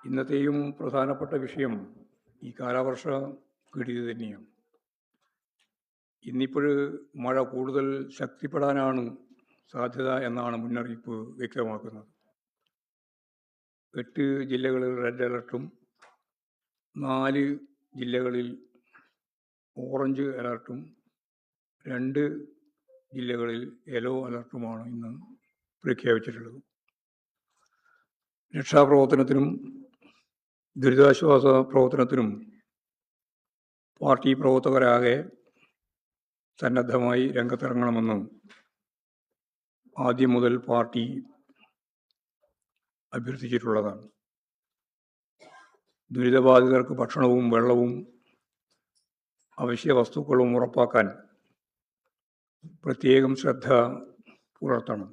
ഇന്നത്തെയും പ്രധാനപ്പെട്ട വിഷയം ഈ കാലവർഷ കെടുതി തന്നെയാണ്. ഇന്നിപ്പോൾ മഴ കൂടുതൽ ശക്തിപ്പെടാനാണ് സാധ്യത എന്നാണ് മുന്നറിയിപ്പ് വ്യക്തമാക്കുന്നത്. 8 ജില്ലകളിൽ റെഡ് അലർട്ടും 4 ജില്ലകളിൽ ഓറഞ്ച് അലർട്ടും 2 ജില്ലകളിൽ യെല്ലോ അലർട്ടുമാണ് ഇന്ന് പ്രഖ്യാപിച്ചിട്ടുള്ളത്. രക്ഷാപ്രവർത്തനത്തിനും ദുരിതാശ്വാസ പ്രവർത്തനത്തിനും പാർട്ടി പ്രവർത്തകരാകെ സന്നദ്ധമായി രംഗത്തിറങ്ങണമെന്ന് ആദ്യം മുതൽ പാർട്ടി അഭ്യർത്ഥിച്ചിട്ടുള്ളതാണ്. ദുരിതബാധിതർക്ക് ഭക്ഷണവും വെള്ളവും അവശ്യ വസ്തുക്കളും ഉറപ്പാക്കാൻ പ്രത്യേകം ശ്രദ്ധ പുലർത്തണം.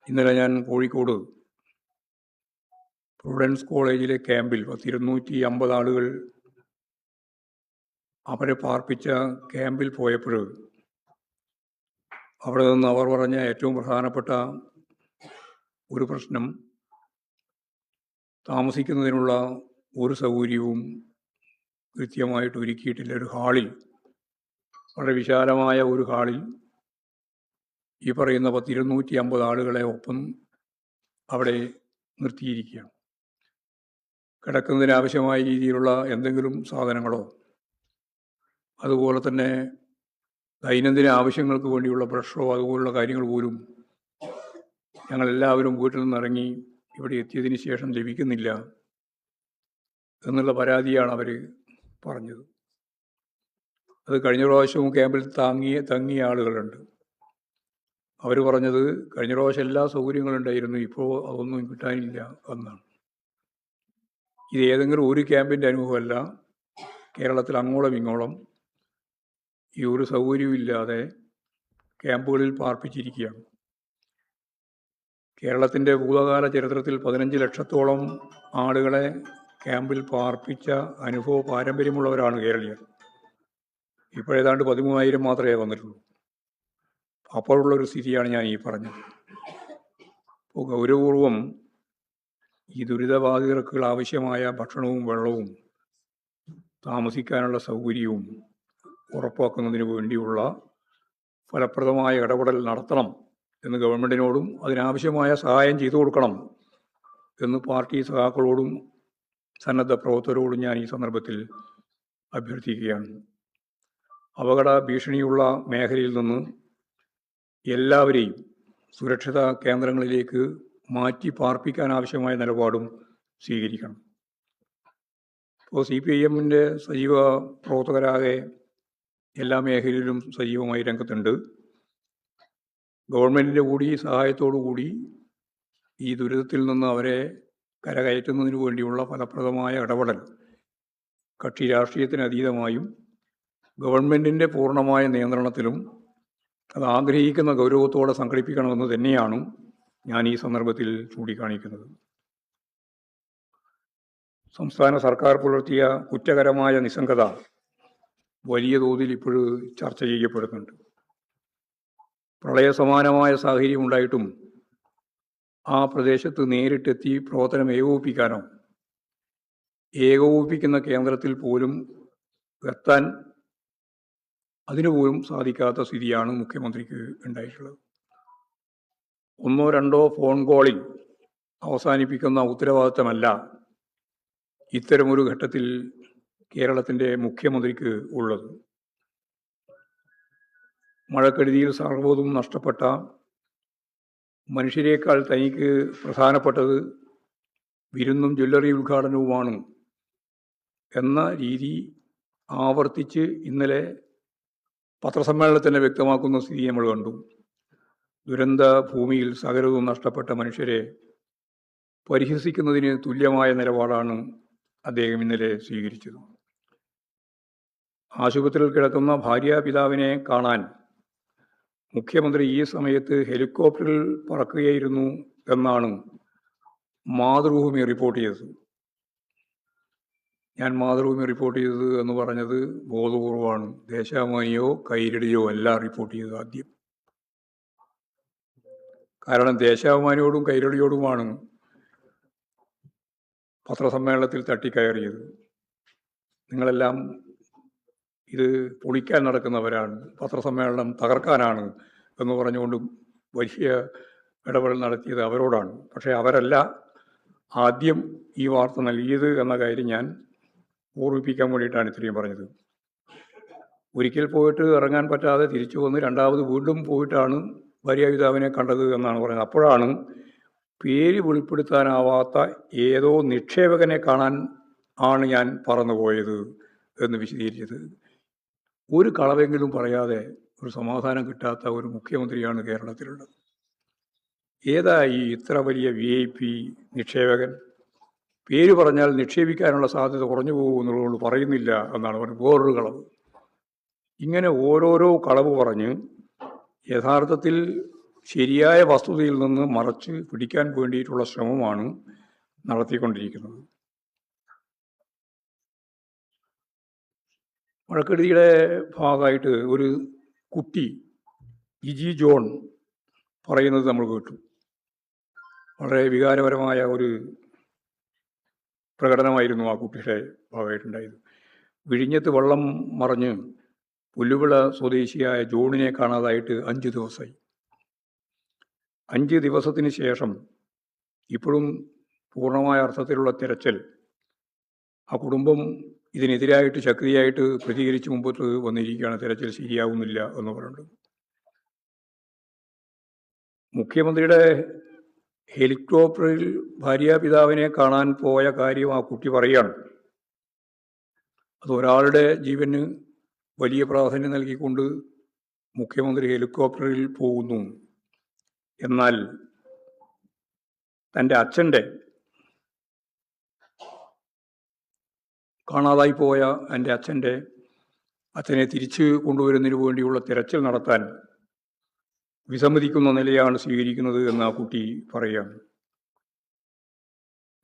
ഇന്നലെ ഞാൻ കോഴിക്കോട് പ്രൊവിഡൻസ് കോളേജിലെ ക്യാമ്പിൽ 250 ആളുകൾ അവരെ പാർപ്പിച്ച ക്യാമ്പിൽ പോയപ്പോൾ അവിടെ നിന്ന് അവർ പറഞ്ഞ ഏറ്റവും പ്രധാനപ്പെട്ട ഒരു പ്രശ്നം, താമസിക്കുന്നതിനുള്ള ഒരു സൗകര്യവും കൃത്യമായിട്ട് ഒരുക്കിയിട്ടില്ല. ഒരു ഹാളിൽ, വളരെ വിശാലമായ ഒരു ഹാളിൽ ഈ പറയുന്ന 250 ആളുകളെ ഒപ്പം അവിടെ നിർത്തിയിരിക്കുകയാണ്. കിടക്കുന്നതിനാവശ്യമായ രീതിയിലുള്ള എന്തെങ്കിലും സാധനങ്ങളോ അതുപോലെ തന്നെ ദൈനംദിന ആവശ്യങ്ങൾക്ക് വേണ്ടിയുള്ള ബ്രഷോ അതുപോലുള്ള കാര്യങ്ങൾ പോലും ഞങ്ങളെല്ലാവരും വീട്ടിൽ നിന്നിറങ്ങി ഇവിടെ എത്തിയതിന് ശേഷം ലഭിക്കുന്നില്ല എന്നുള്ള പരാതിയാണ് അവർ പറഞ്ഞത്. അത് കഴിഞ്ഞ പ്രാവശ്യവും ക്യാമ്പിൽ തങ്ങിയ ആളുകളുണ്ട്. അവർ പറഞ്ഞത് കഴിഞ്ഞ പ്രാവശ്യം എല്ലാ സൗകര്യങ്ങളും ഉണ്ടായിരുന്നു, ഇപ്പോൾ അതൊന്നും കിട്ടാനില്ല എന്നാണ്. ഇത് ഏതെങ്കിലും ഒരു ക്യാമ്പിൻ്റെ അനുഭവമല്ല. കേരളത്തിൽ അങ്ങോളം ഇങ്ങോളം ഈ ഒരു സൗകര്യമില്ലാതെ ക്യാമ്പുകളിൽ പാർപ്പിച്ചിരിക്കുകയാണ്. കേരളത്തിൻ്റെ ഭൂതകാല ചരിത്രത്തിൽ 15 ലക്ഷത്തോളം ആളുകളെ ക്യാമ്പിൽ പാർപ്പിച്ച അനുഭവ പാരമ്പര്യമുള്ളവരാണ് കേരളീയർ. ഇപ്പോഴേതാണ്ട് 13,000 മാത്രമേ വന്നിട്ടുള്ളൂ. അപ്പോഴുള്ളൊരു സ്ഥിതിയാണ് ഞാൻ ഈ പറഞ്ഞത്. അപ്പോൾ ഗൗരവപൂർവം ഈ ദുരിതബാധിതർക്ക് ആവശ്യമായ ഭക്ഷണവും വെള്ളവും താമസിക്കാനുള്ള സൗകര്യവും ഉറപ്പാക്കുന്നതിന് വേണ്ടിയുള്ള ഫലപ്രദമായ ഇടപെടൽ നടത്തണം എന്ന് ഗവൺമെൻറ്റിനോടും അതിനാവശ്യമായ സഹായം ചെയ്തു കൊടുക്കണം എന്ന് പാർട്ടി സഖാക്കളോടും സന്നദ്ധ പ്രവർത്തകരോടും ഞാൻ ഈ സന്ദർഭത്തിൽ അഭ്യർത്ഥിക്കുകയാണ്. അപകട ഭീഷണിയുള്ള മേഖലയിൽ നിന്ന് എല്ലാവരെയും സുരക്ഷിത കേന്ദ്രങ്ങളിലേക്ക് മാറ്റി പാർപ്പിക്കാൻ ആവശ്യമായ നിലപാടും സ്വീകരിക്കണം. ഇപ്പോൾ CPIM-ൻ്റെ സജീവ പ്രവർത്തകരാകെ എല്ലാ മേഖലയിലും സജീവമായി രംഗത്തുണ്ട്. ഗവൺമെൻറ്റിൻ്റെ കൂടി സഹായത്തോടു കൂടി ഈ ദുരിതത്തിൽ നിന്ന് അവരെ കരകയറ്റുന്നതിന് വേണ്ടിയുള്ള ഫലപ്രദമായ ഇടപെടൽ കക്ഷി രാഷ്ട്രീയത്തിന് അതീതമായും ഗവൺമെൻറ്റിൻ്റെ പൂർണ്ണമായ നിയന്ത്രണത്തിലും അത് ആഗ്രഹിക്കുന്ന ഗൗരവത്തോടെ സംഘടിപ്പിക്കണമെന്ന് തന്നെയാണ് ഞാൻ ഈ സന്ദർഭത്തിൽ ചൂണ്ടിക്കാണിക്കുന്നത്. സംസ്ഥാന സർക്കാർ പുലർത്തിയ കുറ്റകരമായ നിസ്സംഗത വലിയ തോതിൽ ഇപ്പോൾ ചർച്ച ചെയ്യപ്പെടുന്നുണ്ട്. പ്രളയസമാനമായ സാഹചര്യം ഉണ്ടായിട്ടും ആ പ്രദേശത്ത് നേരിട്ടെത്തി പ്രവർത്തനം ഏകോപിപ്പിക്കുന്ന കേന്ദ്രത്തിൽ പോലും എത്താൻ അതിനുപോലും സാധിക്കാത്ത സ്ഥിതിയാണ് മുഖ്യമന്ത്രിക്ക് ഉണ്ടായിട്ടുള്ളത്. 1-2 ഫോൺ കോളിൽ അവസാനിപ്പിക്കുന്ന ഉത്തരവാദിത്തമല്ല ഇത്തരമൊരു ഘട്ടത്തിൽ കേരളത്തിൻ്റെ മുഖ്യമന്ത്രിക്ക് ഉള്ളത്. മഴക്കെടുതിയിൽ സർവ്വതും നഷ്ടപ്പെട്ട മനുഷ്യരെക്കാൾ തനിക്ക് പ്രധാനപ്പെട്ടത് വിരുന്നും ജ്വല്ലറി ഉദ്ഘാടനവുമാണ് എന്ന രീതി ആവർത്തിച്ച് ഇന്നലെ പത്രസമ്മേളനത്തിൽ തന്നെ വ്യക്തമാക്കുന്ന സ്ഥിതി നമ്മൾ കണ്ടു. ദുരന്ത ഭൂമിയിൽ സകലവും നഷ്ടപ്പെട്ട മനുഷ്യരെ പരിഹസിക്കുന്നതിന് തുല്യമായ നിലപാടാണ് അദ്ദേഹം ഇന്നലെ സ്വീകരിച്ചത്. ആശുപത്രിയിൽ കിടക്കുന്ന ഭാര്യാപിതാവിനെ കാണാൻ മുഖ്യമന്ത്രി ഈ സമയത്ത് ഹെലികോപ്റ്ററിൽ പറക്കുകയായിരുന്നു എന്നാണ് മാതൃഭൂമി റിപ്പോർട്ട് ചെയ്തത്. ഞാൻ മാതൃഭൂമി റിപ്പോർട്ട് ചെയ്തത് എന്ന് പറഞ്ഞത് ബോധപൂർവമാണ്. ദേശാഭിമാനിയോ കൈരളിയോ അല്ല റിപ്പോർട്ട് ചെയ്തത് ആദ്യം. കാരണം ദേശാഭിമാനിയോടും കൈരളിയോടുമാണ് പത്രസമ്മേളനത്തിൽ തട്ടിക്കയറിയത്. നിങ്ങളെല്ലാം ഇത് പൊളിക്കാൻ നടക്കുന്നവരാണ്, പത്രസമ്മേളനം തകർക്കാനാണ് എന്ന് പറഞ്ഞുകൊണ്ട് വലിയ ഇടപെടൽ നടത്തിയത് അവരോടാണ്. പക്ഷേ അവരല്ല ആദ്യം ഈ വാർത്ത നൽകിയത് എന്ന കാര്യം ഞാൻ ഓർമ്മിപ്പിക്കാൻ വേണ്ടിയിട്ടാണ് ഇത്രയും പറഞ്ഞത്. ഒരിക്കൽ പോയിട്ട് ഇറങ്ങാൻ പറ്റാതെ തിരിച്ചു വന്ന് രണ്ടാമത് വീണ്ടും പോയിട്ടാണ് ഭാര്യാപിതാവിനെ കണ്ടത് എന്നാണ് പറയുന്നത്. അപ്പോഴാണ് പേര് വെളിപ്പെടുത്താനാവാത്ത ഏതോ നിക്ഷേപകനെ കാണാൻ ആണ് ഞാൻ പറന്നുപോയത് എന്ന് വിശദീകരിച്ചത്. ഒരു കളവെങ്കിലും പറയാതെ ഒരു സമാധാനം കിട്ടാത്ത ഒരു മുഖ്യമന്ത്രിയാണ് കേരളത്തിലുള്ളത്. ഏതാ ഈ ഇത്ര വലിയ VIP നിക്ഷേപകൻ? പേര് പറഞ്ഞാൽ നിക്ഷേപിക്കാനുള്ള സാധ്യത കുറഞ്ഞു പോകും എന്നുള്ളതുകൊണ്ട് പറയുന്നില്ല എന്നാണ് പറഞ്ഞത്. വേറൊരു കളവ്. ഇങ്ങനെ ഓരോരോ കളവ് പറഞ്ഞ് യഥാർത്ഥത്തിൽ ശരിയായ വസ്തുതയിൽ നിന്ന് മറച്ച് പിടിക്കാൻ വേണ്ടിയിട്ടുള്ള ശ്രമമാണ് നടത്തിക്കൊണ്ടിരിക്കുന്നത്. മഴക്കെടുതിയുടെ ഭാഗമായിട്ട് ഒരു കുട്ടി ജിജി ജോൺ പറയുന്നത് നമ്മൾ കേട്ടു. വളരെ വികാരപരമായ ഒരു പ്രകടനമായിരുന്നു ആ കുട്ടിയുടെ ഭാഗമായിട്ടുണ്ടായത്. വിഴിഞ്ഞത്ത് വെള്ളം മറിഞ്ഞ് പുല്ലുവിള സ്വദേശിയായ ജോണിനെ കാണാതായിട്ട് 5 ദിവസമായി. 5 ദിവസത്തിന് ശേഷം ഇപ്പോഴും പൂർണ്ണമായ അർത്ഥത്തിലുള്ള തിരച്ചിൽ. ആ കുടുംബം ഇതിനെതിരായിട്ട് ശക്തിയായിട്ട് പ്രതികരിച്ച് മുമ്പോട്ട് വന്നിരിക്കുകയാണ്. തിരച്ചിൽ ശരിയാവുന്നില്ല എന്ന് പറയുന്നത്. മുഖ്യമന്ത്രിയുടെ ഹെലികോപ്റ്ററിൽ ഭാര്യാപിതാവിനെ കാണാൻ പോയ കാര്യം ആ കുട്ടി പറയുകയാണ്. അത് ഒരാളുടെ ജീവന് വലിയ പ്രാധാന്യം നൽകിക്കൊണ്ട് മുഖ്യമന്ത്രി ഹെലികോപ്റ്ററിൽ പോകുന്നു. എന്നാൽ തൻ്റെ കാണാതായി പോയ എൻ്റെ അച്ഛനെ തിരിച്ചു കൊണ്ടുവരുന്നതിന് വേണ്ടിയുള്ള തിരച്ചിൽ നടത്താൻ വിസമ്മതിക്കുന്ന നിലയാണ് സ്വീകരിക്കുന്നത് എന്ന് ആ കുട്ടി പറയുകയാണ്.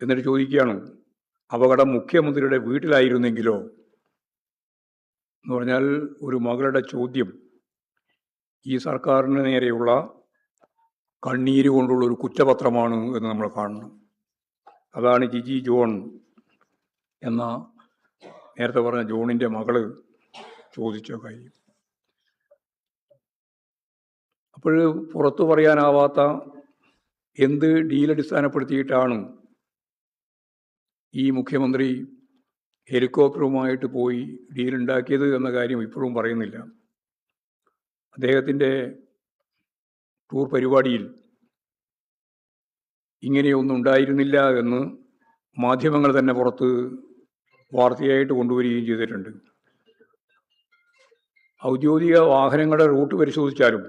എന്നിട്ട് ചോദിക്കുകയാണ്, അപകടം മുഖ്യമന്ത്രിയുടെ വീട്ടിലായിരുന്നെങ്കിലോ എന്ന് പറഞ്ഞാൽ ഒരു മകളുടെ ചോദ്യം ഈ സർക്കാരിന് നേരെയുള്ള കണ്ണീര് കൊണ്ടുള്ള ഒരു കുറ്റപത്രമാണ് എന്ന് നമ്മൾ കാണണം. അതാണ് ജിജി ജോൺ എന്ന നേരത്തെ പറഞ്ഞ ജോണിൻ്റെ മകള് ചോദിച്ച കാര്യം. അപ്പോൾ പുറത്തു പറയാനാവാത്ത എന്ത് ഡീലടിസ്ഥാനപ്പെടുത്തിയിട്ടാണ് ഈ മുഖ്യമന്ത്രി ഹെലികോപ്റ്ററുമായിട്ട് പോയി ഡീലുണ്ടാക്കിയത് എന്ന കാര്യം ഇപ്പോഴും പറയുന്നില്ല. അദ്ദേഹത്തിൻ്റെ ടൂർ പരിപാടിയിൽ ഇങ്ങനെയൊന്നും ഉണ്ടായിരുന്നില്ല എന്ന് മാധ്യമങ്ങൾ തന്നെ പുറത്ത് വാർത്തയായിട്ട് കൊണ്ടുവരികയും ചെയ്തിട്ടുണ്ട്. ഔദ്യോഗിക വാഹനങ്ങളുടെ റൂട്ട് പരിശോധിച്ചാലും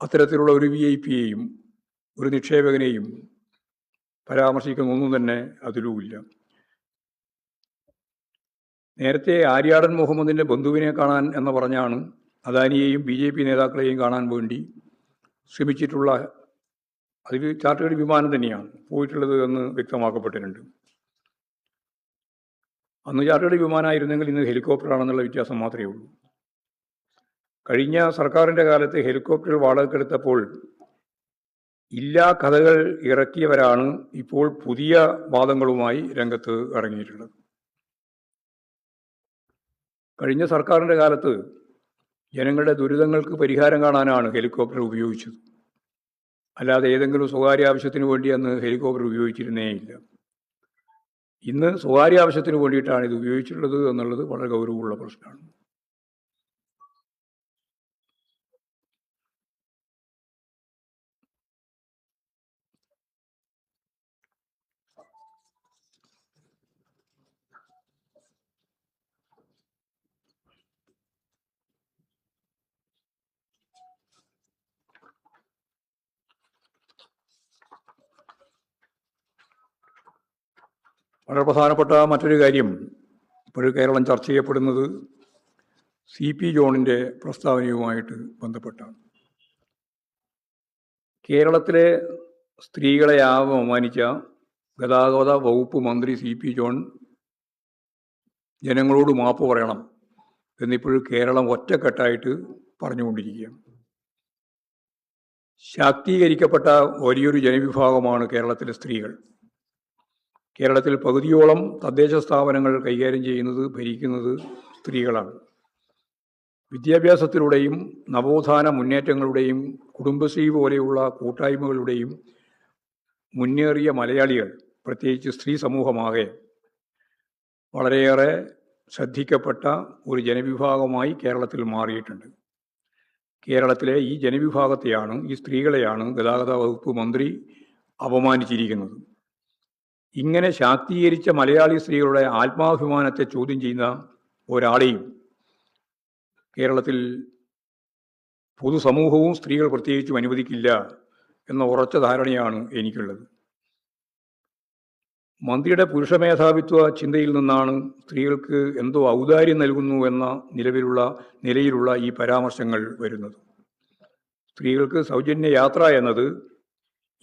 അത്തരത്തിലുള്ള ഒരു VIP-യെയും ഒരു നിക്ഷേപകനെയും പരാമർശിക്കുന്നൊന്നും തന്നെ അതിലുമില്ല. നേരത്തെ ആര്യാടൻ മുഹമ്മദിൻ്റെ ബന്ധുവിനെ കാണാൻ എന്ന് പറഞ്ഞാണ് അദാനിയെയും BJP നേതാക്കളെയും കാണാൻ വേണ്ടി ശ്രമിച്ചിട്ടുള്ള, അതിൽ ചാർട്ടേഡ് വിമാനം തന്നെയാണ് പോയിട്ടുള്ളത് എന്ന് വ്യക്തമാക്കപ്പെട്ടിട്ടുണ്ട്. അന്ന് ചാർട്ടേഡ് വിമാനമായിരുന്നെങ്കിൽ ഇന്ന് ഹെലികോപ്റ്ററാണെന്നുള്ള വ്യത്യാസം മാത്രമേ ഉള്ളൂ. കഴിഞ്ഞ സർക്കാരിൻ്റെ കാലത്ത് ഹെലികോപ്റ്റർ വാടകയ്ക്കെടുത്തപ്പോൾ ഇല്ലാ കഥകൾ ഇറക്കിയവരാണ് ഇപ്പോൾ പുതിയ വാദങ്ങളുമായി രംഗത്ത് ഇറങ്ങിയിട്ടുള്ളത്. കഴിഞ്ഞ സർക്കാരിൻ്റെ കാലത്ത് ജനങ്ങളുടെ ദുരിതങ്ങൾക്ക് പരിഹാരം കാണാനാണ് ഹെലികോപ്റ്റർ ഉപയോഗിച്ചത്. അല്ലാതെ ഏതെങ്കിലും സ്വകാര്യ ആവശ്യത്തിന് വേണ്ടി അന്ന് ഹെലികോപ്റ്റർ ഉപയോഗിച്ചിരുന്നേയില്ല. ഇന്ന് സ്വകാര്യ ആവശ്യത്തിന് വേണ്ടിയിട്ടാണ് ഇത് ഉപയോഗിച്ചിട്ടുള്ളത് എന്നുള്ളത് വളരെ ഗൗരവമുള്ള പ്രശ്നമാണ്. വളരെ പ്രധാനപ്പെട്ട മറ്റൊരു കാര്യം ഇപ്പോൾ കേരളം ചർച്ച ചെയ്യപ്പെടുന്നത് CP ജോണിൻ്റെ പ്രസ്താവനയുമായിട്ട് ബന്ധപ്പെട്ടാണ്. കേരളത്തിലെ സ്ത്രീകളെ അപമാനിച്ച ഗതാഗത വകുപ്പ് മന്ത്രി CP ജോൺ ജനങ്ങളോട് മാപ്പ് പറയണം എന്നിപ്പോഴും കേരളം ഒറ്റക്കെട്ടായിട്ട് പറഞ്ഞുകൊണ്ടിരിക്കുകയാണ്. ശാക്തീകരിക്കപ്പെട്ട വലിയൊരു ജനവിഭാഗമാണ് കേരളത്തിലെ സ്ത്രീകൾ. കേരളത്തിൽ പകുതിയോളം തദ്ദേശ സ്ഥാപനങ്ങൾ കൈകാര്യം ചെയ്യുന്നത്, ഭരിക്കുന്നത് സ്ത്രീകളാണ്. വിദ്യാഭ്യാസത്തിലൂടെയും നവോത്ഥാന മുന്നേറ്റങ്ങളുടെയും കുടുംബശ്രീ പോലെയുള്ള കൂട്ടായ്മകളുടെയും മുന്നേറിയ മലയാളികൾ, പ്രത്യേകിച്ച് സ്ത്രീ സമൂഹമാകെ വളരെയേറെ ശ്രദ്ധിക്കപ്പെട്ട ഒരു ജനവിഭാഗമായി കേരളത്തിൽ മാറിയിട്ടുണ്ട്. കേരളത്തിലെ ഈ ജനവിഭാഗത്തെയാണ്, ഈ സ്ത്രീകളെയാണ് ഗതാഗത വകുപ്പ് മന്ത്രി അപമാനിച്ചിരിക്കുന്നത്. ഇങ്ങനെ ശാക്തീകരിച്ച മലയാളി സ്ത്രീകളുടെ ആത്മാഭിമാനത്തെ ചോദ്യം ചെയ്യുന്ന ഒരാളെയും കേരളത്തിൽ പൊതുസമൂഹവും സ്ത്രീകൾ പ്രത്യേകിച്ചും അനുവദിക്കില്ല എന്ന ഉറച്ച ധാരണയാണ് എനിക്കുള്ളത്. മന്ത്രിയുടെ പുരുഷമേധാവിത്വ ചിന്തയിൽ നിന്നാണ് സ്ത്രീകൾക്ക് എന്തോ ഔദാര്യം നൽകുന്നു എന്ന നിലയിലുള്ള ഈ പരാമർശങ്ങൾ വരുന്നത്. സ്ത്രീകൾക്ക് സൗജന്യ യാത്ര എന്നത്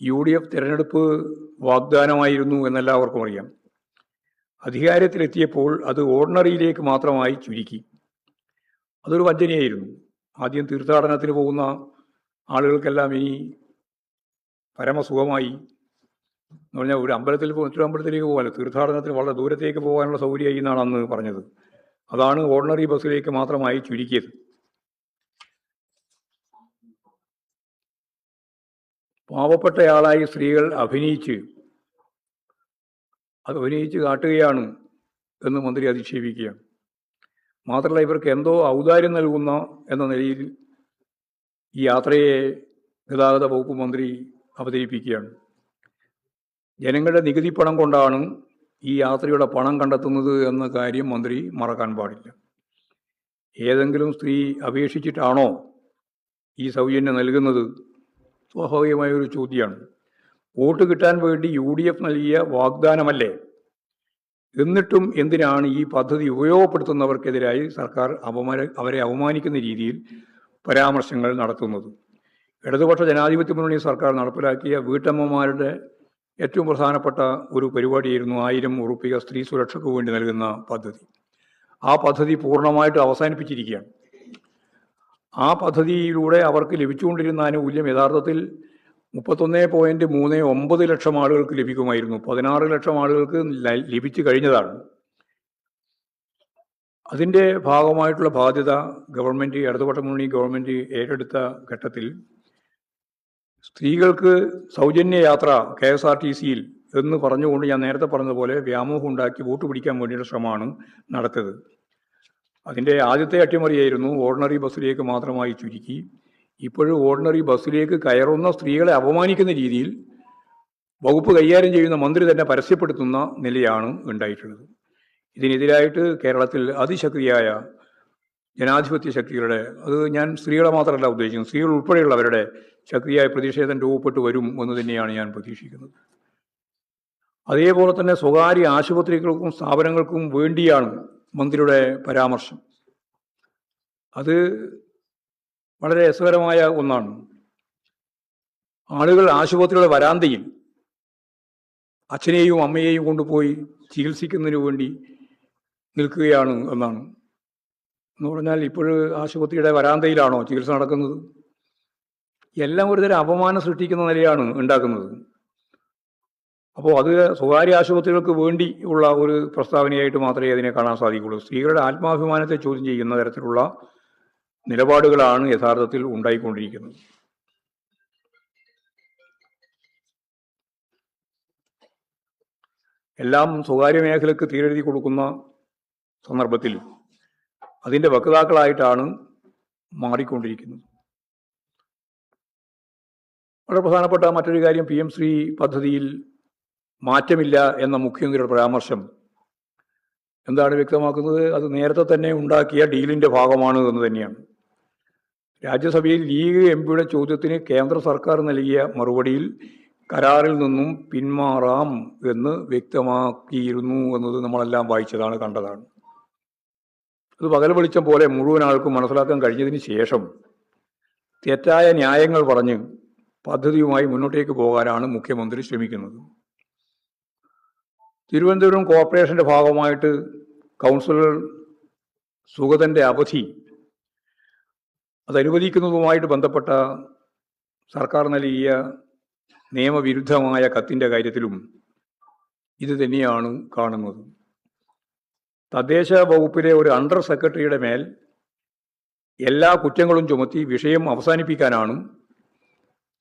UDF തെരഞ്ഞെടുപ്പ് വാഗ്ദാനമായിരുന്നു എന്നെല്ലാവർക്കും അറിയാം. അധികാരത്തിലെത്തിയപ്പോൾ അത് ഓർഡിനറിയിലേക്ക് മാത്രമായി ചുരുക്കി. അതൊരു വഞ്ചനയായിരുന്നു. ആദ്യം തീർത്ഥാടനത്തിന് പോകുന്ന ആളുകൾക്കെല്ലാം ഇനി പരമസുഖമായി എന്ന് പറഞ്ഞാൽ ഒരു മറ്റൊരു അമ്പലത്തിലേക്ക് പോകാൻ, തീർത്ഥാടനത്തിന് വളരെ ദൂരത്തേക്ക് പോകാനുള്ള സൗകര്യമായി എന്നാണ് അന്ന് പറഞ്ഞത്. അതാണ് ഓർഡിനറി ബസ്സിലേക്ക് മാത്രമായി ചുരുക്കിയത്. പാവപ്പെട്ടയാളായി സ്ത്രീകൾ അഭിനയിച്ച് കാട്ടുകയാണ് എന്ന് മന്ത്രി അധിക്ഷേപിക്കുകയാണ്. മാത്രമല്ല, ഇവർക്ക് എന്തോ ഔദാര്യം നൽകുന്ന എന്ന നിലയിൽ ഈ യാത്രയെ ഗതാഗത വകുപ്പ് മന്ത്രി അവതരിപ്പിക്കുകയാണ്. ജനങ്ങളുടെ നികുതി പണം കൊണ്ടാണ് ഈ യാത്രയുടെ പണം കണ്ടെത്തുന്നത് എന്ന കാര്യം മന്ത്രി മറക്കാൻ പാടില്ല. ഏതെങ്കിലും സ്ത്രീ അപേക്ഷിച്ചിട്ടാണോ ഈ സൗജന്യം നൽകുന്നത്? സ്വാഭാവികമായ ഒരു ചോദ്യമാണ്. വോട്ട് കിട്ടാൻ വേണ്ടി UDF നൽകിയ വാഗ്ദാനമല്ലേ? എന്നിട്ടും എന്തിനാണ് ഈ പദ്ധതി ഉപയോഗപ്പെടുത്തുന്നവർക്കെതിരായി സർക്കാർ അവരെ അവമാനിക്കുന്ന രീതിയിൽ പരാമർശങ്ങൾ നടത്തുന്നത്? ഇടതുപക്ഷ ജനാധിപത്യ മുന്നണി സർക്കാർ നടപ്പിലാക്കിയ വീട്ടമ്മമാരുടെ ഏറ്റവും പ്രധാനപ്പെട്ട ഒരു പരിപാടിയായിരുന്നു 1000 ഉറുപ്പിക സ്ത്രീ സുരക്ഷയ്ക്ക് വേണ്ടി നൽകുന്ന പദ്ധതി. ആ പദ്ധതി പൂർണ്ണമായിട്ട് അവസാനിപ്പിച്ചിരിക്കുകയാണ്. ആ പദ്ധതിയിലൂടെ അവർക്ക് ലഭിച്ചുകൊണ്ടിരുന്ന ആനുകൂല്യം യഥാർത്ഥത്തിൽ 31.39 ലക്ഷം ആളുകൾക്ക് ലഭിക്കുമായിരുന്നു. 16 ലക്ഷം ആളുകൾക്ക് ലഭിച്ചു കഴിഞ്ഞതാണ്. അതിൻ്റെ ഭാഗമായിട്ടുള്ള ബാധ്യത ഇടതുപക്ഷ മുന്നണി ഗവൺമെൻറ് ഏറ്റെടുത്ത ഘട്ടത്തിൽ സ്ത്രീകൾക്ക് സൗജന്യ യാത്ര KSRTCയിൽ എന്ന് പറഞ്ഞുകൊണ്ട് ഞാൻ നേരത്തെ പറഞ്ഞതുപോലെ വ്യാമോഹം ഉണ്ടാക്കി വോട്ട് പിടിക്കാൻ വേണ്ടിയുള്ള ശ്രമമാണ് നടത്തിയത്. അതിൻ്റെ ആദ്യത്തെ അട്ടിമറിയായിരുന്നു ഓർഡിനറി ബസ്സിലേക്ക് മാത്രമായി ചുരുക്കി. ഇപ്പോഴും ഓർഡിനറി ബസ്സിലേക്ക് കയറുന്ന സ്ത്രീകളെ അപമാനിക്കുന്ന രീതിയിൽ വകുപ്പ് കൈകാര്യം ചെയ്യുന്ന മന്ത്രി തന്നെ പരസ്യപ്പെടുത്തുന്ന നിലയാണ് ഉണ്ടായിട്ടുള്ളത്. ഇതിനെതിരായിട്ട് കേരളത്തിൽ അതിശക്തിയായ ജനാധിപത്യ ശക്തികളുടെ, അത് ഞാൻ സ്ത്രീകളെ മാത്രമല്ല ഉദ്ദേശിക്കുന്നത്, സ്ത്രീകൾ ഉൾപ്പെടെയുള്ളവരുടെ ശക്തിയായ പ്രതിഷേധം രൂപപ്പെട്ടു വരും എന്ന് തന്നെയാണ് ഞാൻ പ്രതീക്ഷിക്കുന്നത്. അതേപോലെ തന്നെ സ്വകാര്യ ആശുപത്രികൾക്കും സ്ഥാപനങ്ങൾക്കും വേണ്ടിയാണ് മന്ത്രിയുടെ പരാമർശം. അത് വളരെ രസകരമായ ഒന്നാണ്. ആളുകൾ ആശുപത്രിയുടെ വരാന്തയിൽ അച്ഛനെയും അമ്മയെയും കൊണ്ടുപോയി ചികിത്സിക്കുന്നതിന് വേണ്ടി നിൽക്കുകയാണ് എന്നാണ്. എന്ന് പറഞ്ഞാൽ ഇപ്പോഴും ആശുപത്രിയുടെ വരാന്തയിലാണോ ചികിത്സ നടക്കുന്നത്? എല്ലാം ഒരുതരം അപമാനം സൃഷ്ടിക്കുന്ന നിലയാണ് ഉണ്ടാക്കുന്നത്. അപ്പോൾ അത് സ്വകാര്യ ആശുപത്രികൾക്ക് വേണ്ടി ഉള്ള ഒരു പ്രസ്താവനയായിട്ട് മാത്രമേ അതിനെ കാണാൻ സാധിക്കുള്ളൂ. സ്ത്രീകളുടെ ആത്മാഭിമാനത്തെ ചോദ്യം ചെയ്യുന്ന തരത്തിലുള്ള നിലപാടുകളാണ് യഥാർത്ഥത്തിൽ ഉണ്ടായിക്കൊണ്ടിരിക്കുന്നത്. എല്ലാം സ്വകാര്യ മേഖലയ്ക്ക് തീരെഴുതി കൊടുക്കുന്ന സന്ദർഭത്തിൽ അതിൻ്റെ വക്താക്കളായിട്ടാണ് മാറിക്കൊണ്ടിരിക്കുന്നത്. വളരെ പ്രധാനപ്പെട്ട മറ്റൊരു കാര്യം, PM ശ്രീ പദ്ധതിയിൽ മാറ്റമില്ല എന്ന മുഖ്യമന്ത്രിയുടെ പരാമർശം എന്താണ് വ്യക്തമാക്കുന്നത്? അത് നേരത്തെ ഉണ്ടാക്കിയ ഡീലിൻ്റെ ഭാഗമാണ് എന്ന് തന്നെയാണ്. രാജ്യസഭയിൽ ലീഗ് MPയുടെ ചോദ്യത്തിന് കേന്ദ്ര സർക്കാർ നൽകിയ മറുപടിയിൽ കരാറിൽ നിന്നും പിന്മാറാം എന്ന് വ്യക്തമാക്കിയിരുന്നു എന്നത് നമ്മളെല്ലാം വായിച്ചതാണ്, കണ്ടതാണ്. അത് പകൽ വെളിച്ചം പോലെ മുഴുവൻ ആൾക്കും മനസ്സിലാക്കാൻ കഴിഞ്ഞതിന് ശേഷം തെറ്റായ ന്യായങ്ങൾ പറഞ്ഞ് പദ്ധതിയുമായി മുന്നോട്ടേക്ക് പോകാനാണ് മുഖ്യമന്ത്രി ശ്രമിക്കുന്നത്. തിരുവനന്തപുരം കോർപ്പറേഷന്റെ ഭാഗമായിട്ട് കൗൺസിലർ സുഗതന്റെ അവധി അത് അനുവദിക്കുന്നതുമായിട്ട് ബന്ധപ്പെട്ട സർക്കാർ നൽകിയ നിയമവിരുദ്ധമായ കത്തിൻ്റെ കാര്യത്തിലും ഇത് തന്നെയാണ് കാണുന്നത്. തദ്ദേശ വകുപ്പിലെ ഒരു അണ്ടർ സെക്രട്ടറിയുടെ മേൽ എല്ലാ കുറ്റങ്ങളും ചുമത്തി വിഷയം അവസാനിപ്പിക്കാനാണ്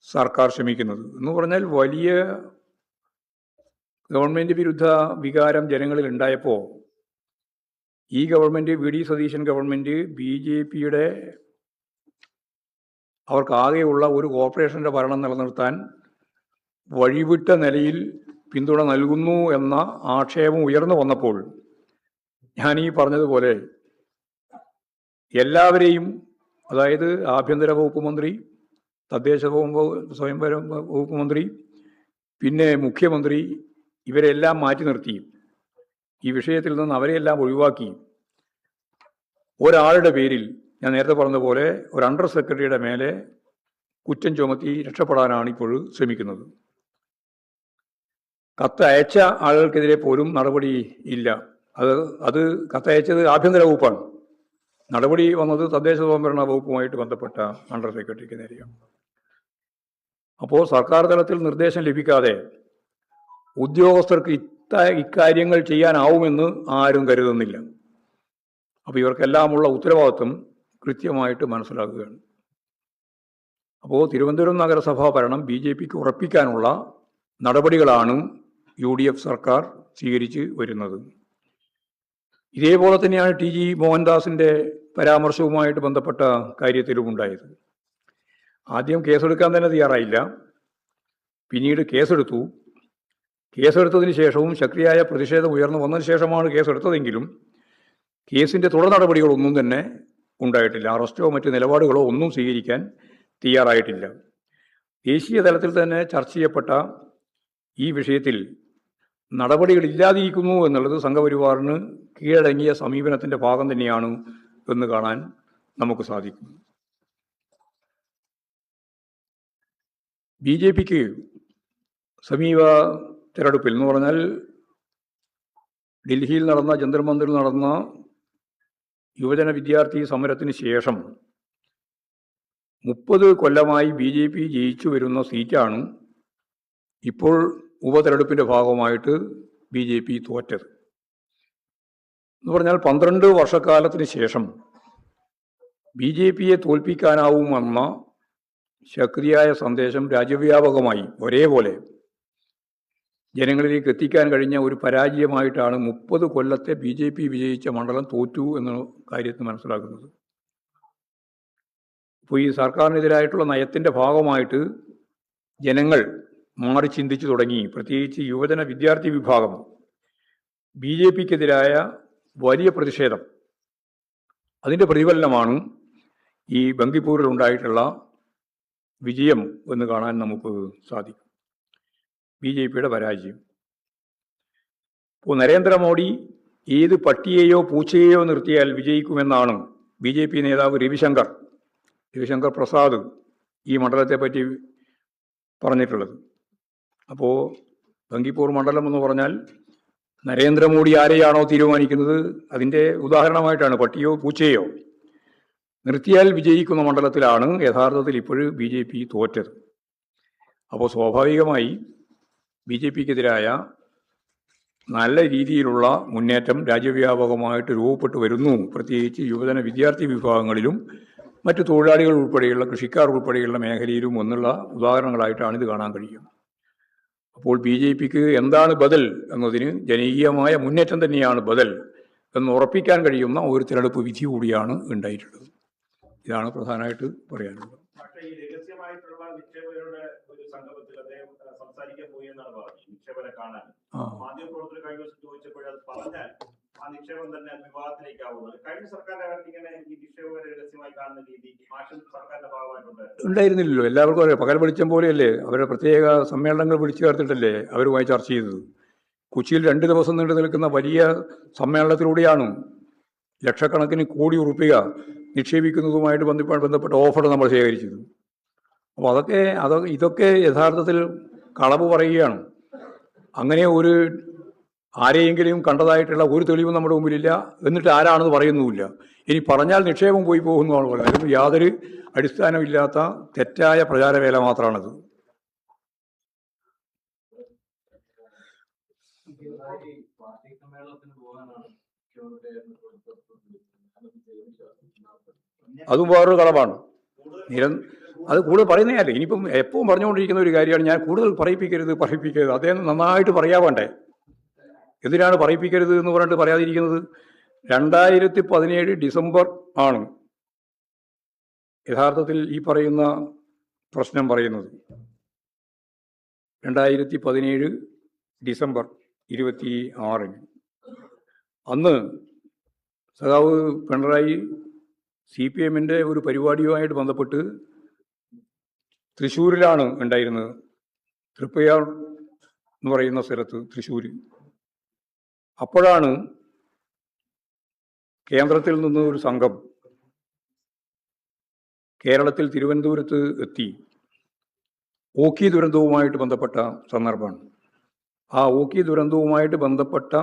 സർക്കാർ ശ്രമിക്കുന്നത്. എന്ന് പറഞ്ഞാൽ വലിയ ഗവൺമെൻറ് വിരുദ്ധ വികാരം ജനങ്ങളിൽ ഉണ്ടായപ്പോൾ ഈ government, V D Satheesan government, BJPയുടെ അവർക്കാകെയുള്ള ഒരു കോർപ്പറേഷൻ്റെ ഭരണം നിലനിർത്താൻ വഴിവിട്ട നിലയിൽ പിന്തുണ നൽകുന്നു എന്ന ആക്ഷേപം ഉയർന്നു വന്നപ്പോൾ ഞാൻ ഈ പറഞ്ഞതുപോലെ എല്ലാവരെയും, അതായത് ആഭ്യന്തര വകുപ്പ് മന്ത്രി, തദ്ദേശ സ്വയംഭരണ വകുപ്പ് മന്ത്രി, പിന്നെ മുഖ്യമന്ത്രി, ഇവരെല്ലാം മാറ്റി നിർത്തി ഈ വിഷയത്തിൽ നിന്ന് അവരെയെല്ലാം ഒഴിവാക്കി ഒരാളുടെ പേരിൽ, ഞാൻ നേരത്തെ പറഞ്ഞതുപോലെ ഒരു അണ്ടർ സെക്രട്ടറിയുടെ മേലെ കുറ്റം ചുമത്തി രക്ഷപ്പെടാനാണ് ഇപ്പോൾ ശ്രമിക്കുന്നത്. കത്ത് അയച്ച ആളുകൾക്കെതിരെ പോലും നടപടി ഇല്ല. അത് കത്തയച്ചത് ആഭ്യന്തര വകുപ്പാണ്. നടപടി വന്നത് തദ്ദേശ സ്വയംഭരണ വകുപ്പുമായിട്ട് ബന്ധപ്പെട്ട അണ്ടർ സെക്രട്ടറിക്ക് നേരെയാണ്. അപ്പോൾ സർക്കാർ തലത്തിൽ നിർദ്ദേശം ലഭിക്കാതെ ഉദ്യോഗസ്ഥർക്ക് ഇക്കാര്യങ്ങൾ ചെയ്യാനാവുമെന്ന് ആരും കരുതുന്നില്ല. അപ്പോൾ ഇവർക്കെല്ലാമുള്ള ഉത്തരവാദിത്വം കൃത്യമായിട്ട് മനസ്സിലാക്കുകയാണ്. അപ്പോൾ തിരുവനന്തപുരം നഗരസഭാ ഭരണം BJPക്ക് ഉറപ്പിക്കാനുള്ള നടപടികളാണ് UDF സർക്കാർ സ്വീകരിച്ച് വരുന്നത്. ഇതേപോലെ തന്നെയാണ് TG മോഹൻദാസിൻ്റെ പരാമർശവുമായിട്ട് ബന്ധപ്പെട്ട കാര്യത്തിലും ഉണ്ടായത്. ആദ്യം കേസെടുക്കാൻ തന്നെ തയ്യാറായില്ല, പിന്നീട് കേസെടുത്തതിന് ശേഷവും ശക്തിയായ പ്രതിഷേധം ഉയർന്നു വന്നതിന് ശേഷമാണ് കേസെടുത്തതെങ്കിലും കേസിൻ്റെ തുടർ നടപടികളൊന്നും തന്നെ ഉണ്ടായിട്ടില്ല. അറസ്റ്റോ മറ്റ് നിലപാടുകളോ ഒന്നും സ്വീകരിക്കാൻ തയ്യാറായിട്ടില്ല. ദേശീയ തലത്തിൽ തന്നെ ചർച്ച ചെയ്യപ്പെട്ട ഈ വിഷയത്തിൽ നടപടികളില്ലാതിരിക്കുന്നു എന്നുള്ളത് സംഘപരിവാറിന് കീഴടങ്ങിയ സമീപനത്തിൻ്റെ ഭാഗം തന്നെയാണ് എന്ന് കാണാൻ നമുക്ക് സാധിക്കും. BJPക്ക് സമീപ തെരഞ്ഞെടുപ്പിൽ എന്ന് പറഞ്ഞാൽ ഡൽഹിയിൽ നടന്ന, ജന്തർ മന്ദിറിൽ നടന്ന യുവജന വിദ്യാർത്ഥി സമരത്തിന് ശേഷം 30 കൊല്ലമായി BJP ജയിച്ചു വരുന്ന സീറ്റാണ് ഇപ്പോൾ ഉപതെരഞ്ഞെടുപ്പിൻ്റെ ഭാഗമായിട്ട് BJP തോറ്റത്. എന്ന് പറഞ്ഞാൽ 12 വർഷക്കാലത്തിന് ശേഷം BJPയെ തോൽപ്പിക്കാനാവുമെന്ന ശക്തിയായ സന്ദേശം രാജ്യവ്യാപകമായി ഒരേപോലെ ജനങ്ങളിലേക്ക് എത്തിക്കാൻ കഴിഞ്ഞ ഒരു പരാജയമായിട്ടാണ് 30 കൊല്ലത്തെ BJP വിജയിച്ച മണ്ഡലം തോറ്റു എന്ന കാര്യത്തിൽ മനസ്സിലാക്കുന്നത്. അപ്പോൾ ഈ സർക്കാരിനെതിരായിട്ടുള്ള നയത്തിൻ്റെ ഭാഗമായിട്ട് ജനങ്ങൾ മാറി ചിന്തിച്ചു തുടങ്ങി. പ്രത്യേകിച്ച് യുവജന വിദ്യാർത്ഥി വിഭാഗം BJPക്കെതിരായ വലിയ പ്രതിഷേധം, അതിൻ്റെ പ്രതിഫലനമാണ് ഈ ബങ്കിപ്പൂരിൽ ഉണ്ടായിട്ടുള്ള വിജയം എന്ന് കാണാൻ നമുക്ക് സാധിക്കും. BJPയുടെ പരാജയം. ഇപ്പോൾ നരേന്ദ്രമോദി ഏത് പട്ടിയെയോ പൂച്ചയെയോ നിർത്തിയാൽ വിജയിക്കുമെന്നാണ് BJP നേതാവ് രവിശങ്കർ പ്രസാദ് ഈ മണ്ഡലത്തെ പറ്റി പറഞ്ഞിട്ടുള്ളത്. അപ്പോൾ ബങ്കിപ്പൂർ മണ്ഡലം എന്ന് പറഞ്ഞാൽ നരേന്ദ്രമോദി ആരെയാണോ തീരുമാനിക്കുന്നത് അതിൻ്റെ ഉദാഹരണമായിട്ടാണ്. പട്ടിയോ പൂച്ചയോ നിർത്തിയാൽ വിജയിക്കുന്ന മണ്ഡലത്തിലാണ് യഥാർത്ഥത്തിൽ ഇപ്പോഴും BJP തോറ്റത്. അപ്പോൾ സ്വാഭാവികമായി BJPക്കെതിരായ നല്ല രീതിയിലുള്ള മുന്നേറ്റം രാജ്യവ്യാപകമായിട്ട് രൂപപ്പെട്ടു വരുന്നു. പ്രത്യേകിച്ച് യുവജന വിദ്യാർത്ഥി വിഭാഗങ്ങളിലും മറ്റു തൊഴിലാളികൾ ഉൾപ്പെടെയുള്ള, കൃഷിക്കാർ ഉൾപ്പെടെയുള്ള മേഖലയിലും എന്നുള്ള ഉദാഹരണങ്ങളായിട്ടാണ് ഇത് കാണാൻ കഴിയും. അപ്പോൾ BJPക്ക് എന്താണ് ബദൽ എന്നതിന് ജനകീയമായ മുന്നേറ്റം തന്നെയാണ് ബദൽ എന്ന് ഉറപ്പിക്കാൻ കഴിയുന്ന ഒരു തിരഞ്ഞെടുപ്പ് വിധി കൂടിയാണ് ഉണ്ടായിട്ടുള്ളത്. ഇതാണ് പ്രധാനമായിട്ട് പറയാനുള്ളത്. ഉണ്ടായിരുന്നില്ലല്ലോ, എല്ലാവർക്കും അറിയാം. പകൽ വെളിച്ചം പോലെയല്ലേ അവരുടെ പ്രത്യേക സമ്മേളനങ്ങൾ വിളിച്ചു ചേർത്തിട്ടല്ലേ അവരുമായി ചർച്ച ചെയ്തത്. കൊച്ചിയിൽ 2 ദിവസം നീണ്ടു നിൽക്കുന്ന വലിയ സമ്മേളനത്തിലൂടെയാണ് ലക്ഷക്കണക്കിന് കോടി ഉറുപ്പിക നിക്ഷേപിക്കുന്നതുമായിട്ട് ബന്ധപ്പെട്ട ഓഫർ നമ്മൾ ശേഖരിച്ചത്. അപ്പോൾ ഇതൊക്കെ യഥാർത്ഥത്തിൽ കളവ് പറയുകയാണ്. അങ്ങനെ ഒരു ആരെയെങ്കിലും കണ്ടതായിട്ടുള്ള ഒരു തെളിവും നമ്മുടെ മുമ്പിലില്ല. എന്നിട്ട് ആരാണെന്ന് പറയുന്നുമില്ല. ഇനി പറഞ്ഞാൽ നിക്ഷേപം പോയി പോകുന്നതാണ് പറയുന്നത്. അതിന് യാതൊരു അടിസ്ഥാനമില്ലാത്ത തെറ്റായ പ്രചാരവേല മാത്രമാണത്. അതും വേറൊരു കളവാണ്. അത് കൂടുതൽ പറയുന്നതല്ലേ. ഇനിയിപ്പം എപ്പോഴും പറഞ്ഞുകൊണ്ടിരിക്കുന്ന ഒരു കാര്യമാണ്, ഞാൻ കൂടുതൽ പറയിപ്പിക്കരുത്. അദ്ദേഹം നന്നായിട്ട് പറയാവേണ്ടേ. എന്തിനാണ് പറയിപ്പിക്കരുത് എന്ന് പറഞ്ഞിട്ട് പറയാതിരിക്കുന്നത്? 2017 ഡിസംബർ ആണ് യഥാർത്ഥത്തിൽ ഈ പറയുന്ന പ്രശ്നം പറയുന്നത്. 2017 ഡിസംബർ 26 അന്ന് സഖാവ് പിണറായി CPM-ന്റെ ഒരു പരിപാടിയുമായിട്ട് ബന്ധപ്പെട്ട് തൃശ്ശൂരിലാണ് ഉണ്ടായിരുന്നത്. തൃപ്പയാർ എന്ന് പറയുന്ന സ്ഥലത്ത്, തൃശ്ശൂർ. അപ്പോഴാണ് കേന്ദ്രത്തിൽ നിന്ന് ഒരു സംഘം കേരളത്തിൽ തിരുവനന്തപുരത്ത് എത്തി. ഓഖി ദുരന്തവുമായിട്ട് ബന്ധപ്പെട്ട സന്ദർഭമാണ്. ആ ഓഖി ദുരന്തവുമായിട്ട് ബന്ധപ്പെട്ട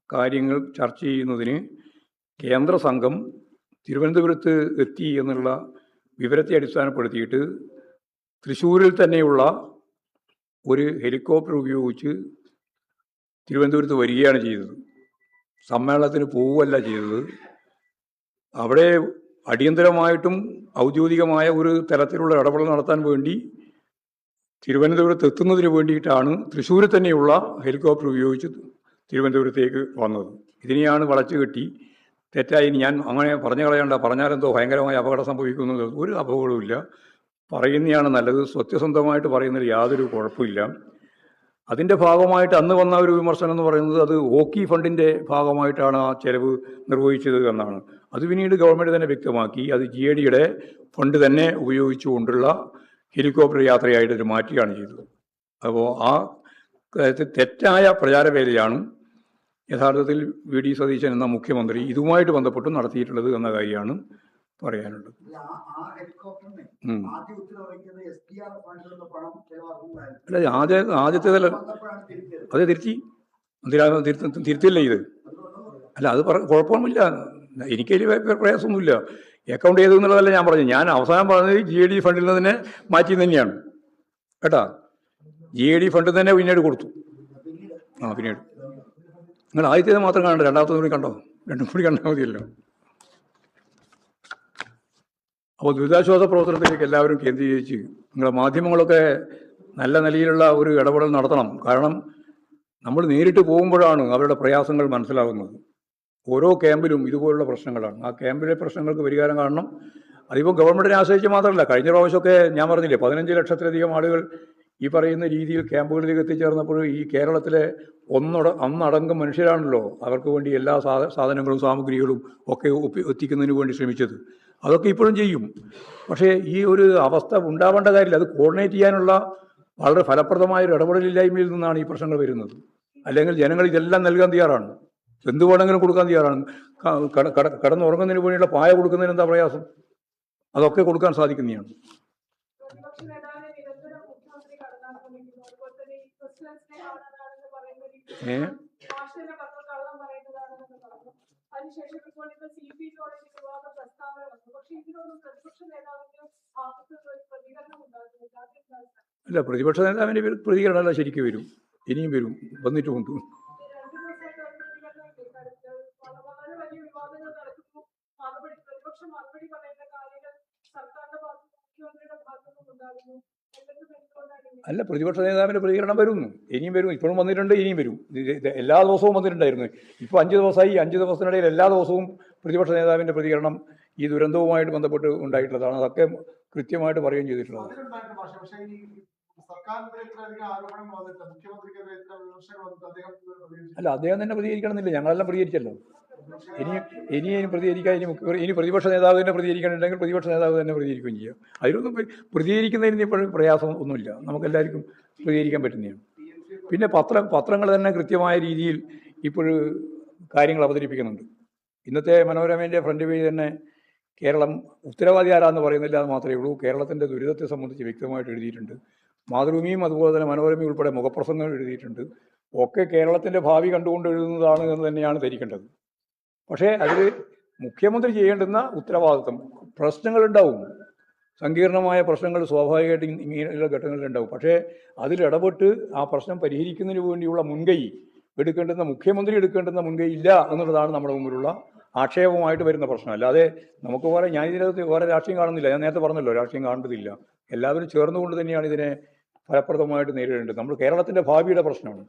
കാര്യങ്ങൾ ചർച്ച ചെയ്യുന്നതിന് കേന്ദ്ര സംഘം തിരുവനന്തപുരത്ത് എത്തി എന്നുള്ള വിവരത്തെ അടിസ്ഥാനപ്പെടുത്തിയിട്ട് തൃശ്ശൂരിൽ തന്നെയുള്ള ഒരു ഹെലികോപ്റ്റർ ഉപയോഗിച്ച് തിരുവനന്തപുരത്ത് വരികയാണ് ചെയ്തത്. സമ്മേളനത്തിന് പോവുകയല്ല ചെയ്തത്. അവിടെ അടിയന്തരമായിട്ടും ഔദ്യോഗികമായ ഒരു തരത്തിലുള്ള ഇടപെടൽ നടത്താൻ വേണ്ടി തിരുവനന്തപുരത്ത് എത്തുന്നതിന് വേണ്ടിയിട്ടാണ് തൃശ്ശൂരിൽ തന്നെയുള്ള ഹെലികോപ്റ്റർ ഉപയോഗിച്ച് തിരുവനന്തപുരത്തേക്ക് വന്നത്. ഇതിനെയാണ് വളച്ചു കെട്ടി തെറ്റായി, ഞാൻ അങ്ങനെ പറഞ്ഞു കളയണ്ട, പറഞ്ഞാലെന്തോ ഭയങ്കരമായ അപകടം സംഭവിക്കുന്നത്. ഒരു അപകടവുമില്ല, പറയുന്നതാണ് നല്ലത്. സത്യസന്ധമായിട്ട് പറയുന്നതിൽ യാതൊരു കുഴപ്പമില്ല. അതിൻ്റെ ഭാഗമായിട്ട് അന്ന് വന്ന ഒരു വിമർശനം എന്ന് പറയുന്നത് അത് ഓഖി ഫണ്ടിൻ്റെ ഭാഗമായിട്ടാണ് ആ ചെലവ് നിർവഹിച്ചത് എന്നാണ്. അത് പിന്നീട് ഗവൺമെൻറ് തന്നെ വ്യക്തമാക്കി, അത് GAD-യുടെ ഫണ്ട് തന്നെ ഉപയോഗിച്ചുകൊണ്ടുള്ള ഹെലികോപ്റ്റർ യാത്രയായിട്ട് ഒരു മാറ്റുകയാണ് ചെയ്തത്. അപ്പോൾ ആ തെറ്റായ പ്രചാരവേലയാണ് യഥാർത്ഥത്തിൽ VD സതീശൻ എന്ന മുഖ്യമന്ത്രി ഇതുമായിട്ട് ബന്ധപ്പെട്ട് നടത്തിയിട്ടുള്ളത് എന്ന കാര്യമാണ് പറയാനുള്ളത്. അല്ല, ആദ്യത്തേതല്ല, അത് തിരുത്തില്ല ഇത്. അല്ല, അത് കുഴപ്പമൊന്നുമില്ല, എനിക്കതിൽ പ്രയാസമൊന്നുമില്ല. അക്കൗണ്ട് ചെയ്തു എന്നുള്ളതല്ല ഞാൻ പറഞ്ഞത്. ഞാൻ അവസാനം പറഞ്ഞത് GAD ഫണ്ടിൽ നിന്ന് തന്നെ മാറ്റി തന്നെയാണ് കേട്ടാ. GAD ഫണ്ടിൽ തന്നെ പിന്നീട് കൊടുത്തു. പിന്നീട് നിങ്ങൾ ആദ്യത്തേത് മാത്രം കാണണ്ട, രണ്ടാമത്തത് കൂടി കണ്ടോ? രണ്ടും കൂടി കണ്ടാൽ മതിയല്ലോ. അപ്പോൾ ദുരിതാശ്വാസ പ്രവർത്തനത്തിലേക്ക് എല്ലാവരും കേന്ദ്രീകരിച്ച് നിങ്ങളുടെ മാധ്യമങ്ങളൊക്കെ നല്ല നിലയിലുള്ള ഒരു ഇടപെടൽ നടത്തണം. കാരണം നമ്മൾ നേരിട്ട് പോകുമ്പോഴാണ് അവരുടെ പ്രയാസങ്ങൾ മനസ്സിലാകുന്നത്. ഓരോ ക്യാമ്പിലും ഇതുപോലുള്ള പ്രശ്നങ്ങളാണ്. ആ ക്യാമ്പിലെ പ്രശ്നങ്ങൾക്ക് പരിഹാരം കാണണം. അതിപ്പോൾ ഗവൺമെൻറ്റിനെ ആശ്രയിച്ച് മാത്രമല്ല, കഴിഞ്ഞ പ്രാവശ്യമൊക്കെ ഞാൻ പറഞ്ഞില്ലേ 15 ലക്ഷത്തിലധികം ആളുകൾ ഈ പറയുന്ന രീതിയിൽ ക്യാമ്പുകളിലേക്ക് എത്തിച്ചേർന്നപ്പോൾ ഈ കേരളത്തിലെ ഒന്നടങ്കം മനുഷ്യരാണല്ലോ അവർക്ക് വേണ്ടി എല്ലാ സാധനങ്ങളും സാമഗ്രികളും ഒക്കെ എത്തിക്കുന്നതിന് വേണ്ടി ശ്രമിച്ചത്. അതൊക്കെ ഇപ്പോഴും ചെയ്യും. പക്ഷേ ഈ ഒരു അവസ്ഥ ഉണ്ടാവേണ്ട കാര്യമില്ല. അത് കോർഡിനേറ്റ് ചെയ്യാനുള്ള വളരെ ഫലപ്രദമായ ഒരു ഇടപെടലില്ലായ്മയിൽ നിന്നാണ് ഈ പ്രശ്നങ്ങൾ വരുന്നത്. അല്ലെങ്കിൽ ജനങ്ങൾ ഇതെല്ലാം നൽകാൻ തയ്യാറാണ്, എന്ത് വേണമെങ്കിലും കൊടുക്കാൻ തയ്യാറാണ്. കിടന്നുറങ്ങുന്നതിന് വേണ്ടിയുള്ള പായ കൊടുക്കുന്നതിന് എന്താ പ്രയാസം? അതൊക്കെ കൊടുക്കാൻ സാധിക്കുന്നതാണ്. അല്ല, പ്രതിപക്ഷ നേതാവിൻ്റെ പ്രതികരണമല്ല ശരിക്കും വരും, ഇനിയും വരും, വന്നിട്ടുമുണ്ട്. അല്ല, പ്രതിപക്ഷ നേതാവിൻ്റെ പ്രതികരണം വരുന്നു, ഇനിയും വരും, ഇപ്പോഴും വന്നിട്ടുണ്ട്, ഇനിയും വരും. എല്ലാ ദിവസവും വന്നിട്ടുണ്ടായിരുന്നു. ഇപ്പോൾ 5 ദിവസമായി. 5 ദിവസത്തിനിടയിൽ എല്ലാ ദിവസവും പ്രതിപക്ഷ നേതാവിൻ്റെ പ്രതികരണം ഈ ദുരന്തവുമായിട്ട് ബന്ധപ്പെട്ട് ഉണ്ടായിട്ടുള്ളതാണ്. അതൊക്കെ കൃത്യമായിട്ട് പറയുകയും ചെയ്തിട്ടുള്ളത്. അല്ല, അദ്ദേഹം തന്നെ പ്രതികരിക്കണമെന്നില്ല, ഞങ്ങളെല്ലാം പ്രതികരിച്ചല്ലോ. ഇനിയും പ്രതികരിക്കാൻ ഇനി പ്രതിപക്ഷ നേതാവ് തന്നെ പ്രതികരിക്കണമെങ്കിൽ പ്രതിപക്ഷ നേതാവ് തന്നെ പ്രതികരിക്കുകയും ചെയ്യാം. അതിലൊന്നും പ്രതികരിക്കുന്നതിന് ഇപ്പോഴും പ്രയാസം ഒന്നുമില്ല, നമുക്കെല്ലാവർക്കും പ്രതികരിക്കാൻ പറ്റുന്നതാണ്. പിന്നെ പത്രങ്ങൾ തന്നെ കൃത്യമായ രീതിയിൽ ഇപ്പോഴും കാര്യങ്ങൾ അവതരിപ്പിക്കുന്നുണ്ട്. ഇന്നത്തെ മനോരമേൻ്റെ ഫ്രണ്ട് പേജ് തന്നെ കേരളം ഉത്തരവാദി ആരാന്ന് പറയുന്നില്ല എന്ന് മാത്രമേ ഉള്ളൂ. കേരളത്തിൻ്റെ ദുരിതത്തെ സംബന്ധിച്ച് വ്യക്തമായിട്ട് എഴുതിയിട്ടുണ്ട്. മാതൃഭൂമിയും അതുപോലെ തന്നെ മനോരമയും ഉൾപ്പെടെ മുഖപ്രസംഗങ്ങൾ എഴുതിയിട്ടുണ്ട്. ഒക്കെ കേരളത്തിൻ്റെ ഭാവി കണ്ടുകൊണ്ട് എഴുതുന്നതാണ് എന്ന് തന്നെയാണ് ധരിക്കേണ്ടത്. പക്ഷേ അതിൽ മുഖ്യമന്ത്രി ചെയ്യേണ്ടുന്ന ഉത്തരവാദിത്വം, പ്രശ്നങ്ങളുണ്ടാവും, സങ്കീർണമായ പ്രശ്നങ്ങൾ സ്വാഭാവികമായിട്ടും ഇങ്ങനെയുള്ള ഘട്ടങ്ങളിലുണ്ടാവും. പക്ഷേ അതിലിടപെട്ട് ആ പ്രശ്നം പരിഹരിക്കുന്നതിന് വേണ്ടിയുള്ള മുൻകൈ എടുക്കേണ്ടുന്ന മുഖ്യമന്ത്രി എടുക്കേണ്ടുന്ന മുൻകൈ ഇല്ല എന്നുള്ളതാണ് നമ്മുടെ മുമ്പിലുള്ള ആക്ഷേപമായിട്ട് വരുന്ന പ്രശ്നം. അല്ലാതെ നമുക്ക് ഞാൻ ഇതിനകത്ത് വേറെ രാഷ്ട്രീയം കാണുന്നില്ല. ഞാൻ നേരത്തെ പറഞ്ഞല്ലോ, രാഷ്ട്രീയം കാണേണ്ടതില്ല. എല്ലാവരും ചേർന്നുകൊണ്ട് തന്നെയാണ് ഇതിനെ ഫലപ്രദമായിട്ട് നേരിടേണ്ടത്. നമ്മൾ കേരളത്തിന്റെ ഭാവിയുടെ പ്രശ്നമാണ്.